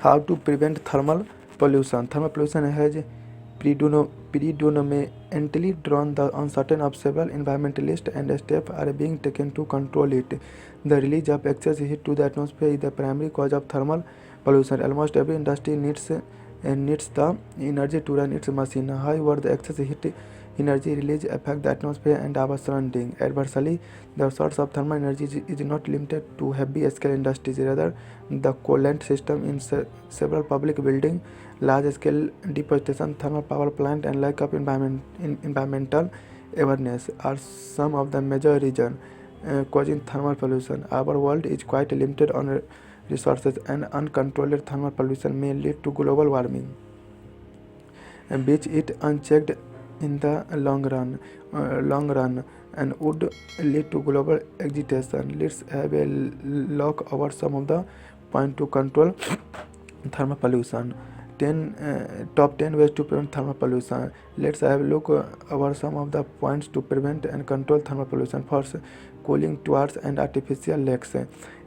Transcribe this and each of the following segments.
How to prevent thermal pollution? Thermal pollution has predominantly drawn the uncertain of several environmentalists, and steps are being taken to control it. The release of excess heat to the atmosphere is the primary cause of thermal pollution. Almost every industry needs the energy to run its machine. However, the excess heat energy release affect the atmosphere and our surrounding adversely. The source of thermal energy is not limited to heavy-scale industries. Rather, the coolant system in several public buildings, large-scale deforestation, thermal power plant, and lack of environmental awareness are some of the major reasons causing thermal pollution. Our world is quite limited on resources, and uncontrolled thermal pollution may lead to global warming, which it unchecked in the long run and would lead to global agitation. Let's have a look over some of the points to control thermal pollution. Top 10 ways to prevent thermal pollution. Let's have a look over some of the points to prevent and control thermal pollution. First, cooling towers and artificial lakes.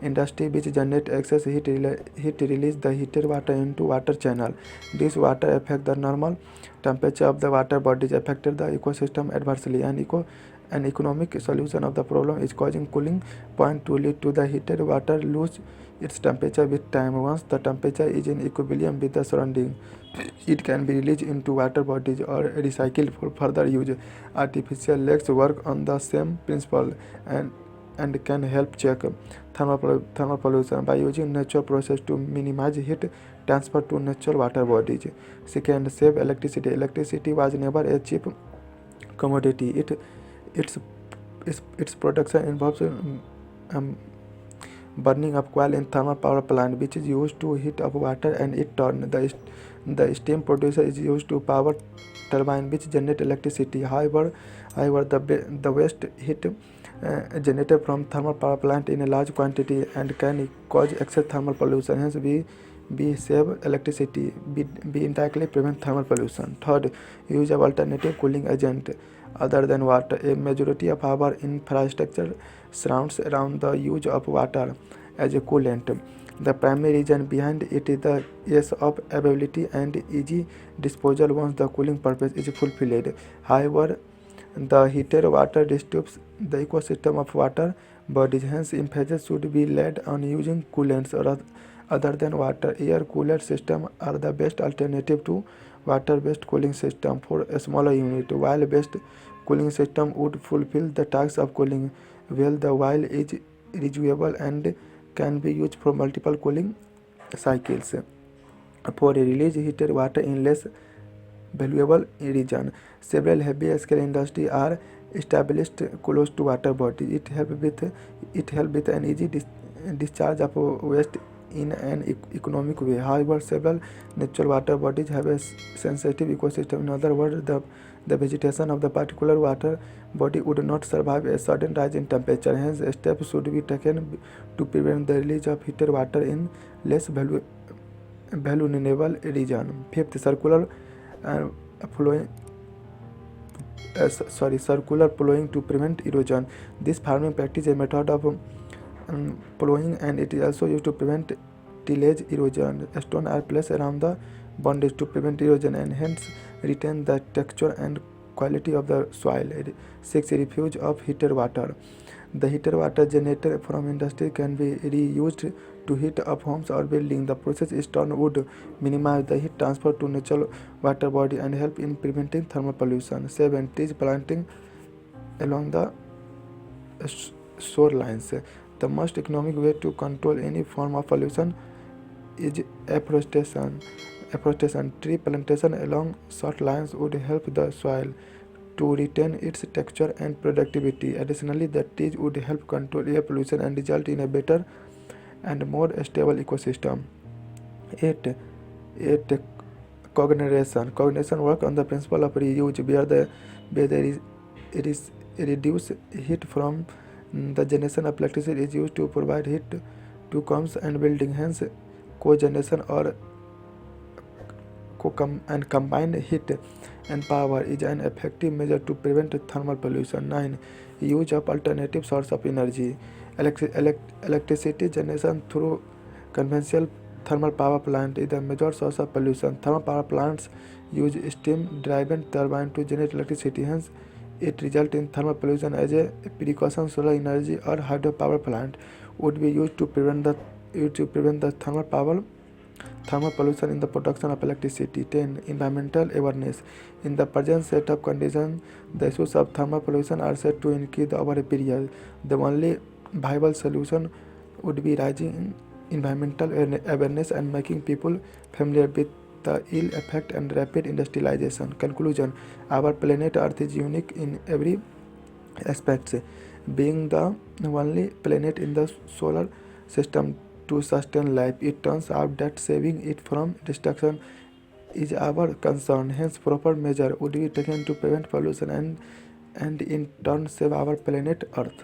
Industry which generate excess heat release the heated water into water channel. This water affect the normal temperature of the water bodies, affected the ecosystem adversely. An economic solution of the problem is causing cooling point to lead to the heated water lose its temperature with time. Once the temperature is in equilibrium with the surrounding, it can be released into water bodies or recycled for further use. Artificial lakes work on the same principle and can help check thermal pollution by using natural process to minimize heat transfer to natural water bodies. Second, save electricity. Electricity was never a cheap commodity. Its its production involves burning of coal in thermal power plant, which is used to heat up water and it turn. The steam producer is used to power turbine, which generate electricity. However, the waste heat generated from thermal power plant in a large quantity and can cause excess thermal pollution. Hence, we save electricity. We indirectly prevent thermal pollution. Third, use of alternative cooling agent other than water. A majority of our infrastructure surrounds around the use of water as a coolant. The primary reason behind it is the ease of availability and easy disposal once the cooling purpose is fulfilled. However, the heated water disturbs the ecosystem of water bodies. Hence, emphasis should be laid on using coolants other than water. Air cooler systems are the best alternative to water-based cooling system for a smaller unit. While-based cooling system would fulfill the task of cooling well, the while is reusable and can be used for multiple cooling cycles. For release heated water in less valuable region, several heavy-scale industries are established close to water bodies. It help with an easy discharge of waste in an economic way. However, several natural water bodies have a sensitive ecosystem. In other words, the vegetation of the particular water body would not survive a sudden rise in temperature. Hence, steps should be taken to prevent the release of heated water in less vulnerable region. Fifth, flowing circular plowing to prevent erosion. This farming practice is a method of plowing, and it is also used to prevent tillage erosion. Stones are placed around the boundaries to prevent erosion and hence retain the texture and quality of the soil. 6. Refuge of heated water. The heated water generated from industry can be reused to heat up homes or buildings. The process is done would minimize the heat transfer to natural water body and help in preventing thermal pollution. 7. Trees planting along the shorelines. The most economic way to control any form of pollution is afforestation. Tree plantation along shorelines would help the soil to retain its texture and productivity. Additionally, the trees would help control air pollution and result in a better and more stable ecosystem. 8. Cogeneration. Cogeneration work on the principle of reuse, where it is reduced heat from the generation of electricity is used to provide heat to homes and buildings. Hence, cogeneration or combined heat and power is an effective measure to prevent thermal pollution. 9. Use of alternative source of energy. Electricity generation through conventional thermal power plant is the major source of pollution. Thermal power plants use steam-driven turbine to generate electricity. Hence, it results in thermal pollution. As a precaution, solar energy or hydropower plant would be used to prevent the thermal pollution in the production of electricity. 10. Environmental awareness. In the present set of conditions, the issues of thermal pollution are said to increase over a period. The only viable solution would be raising environmental awareness and making people familiar with the ill effect and rapid industrialization. Conclusion. Our planet Earth is unique in every aspect, being the only planet in the solar system to sustain life. It turns out that saving it from destruction is our concern. Hence, proper measure would be taken to prevent pollution and in turn save our planet Earth.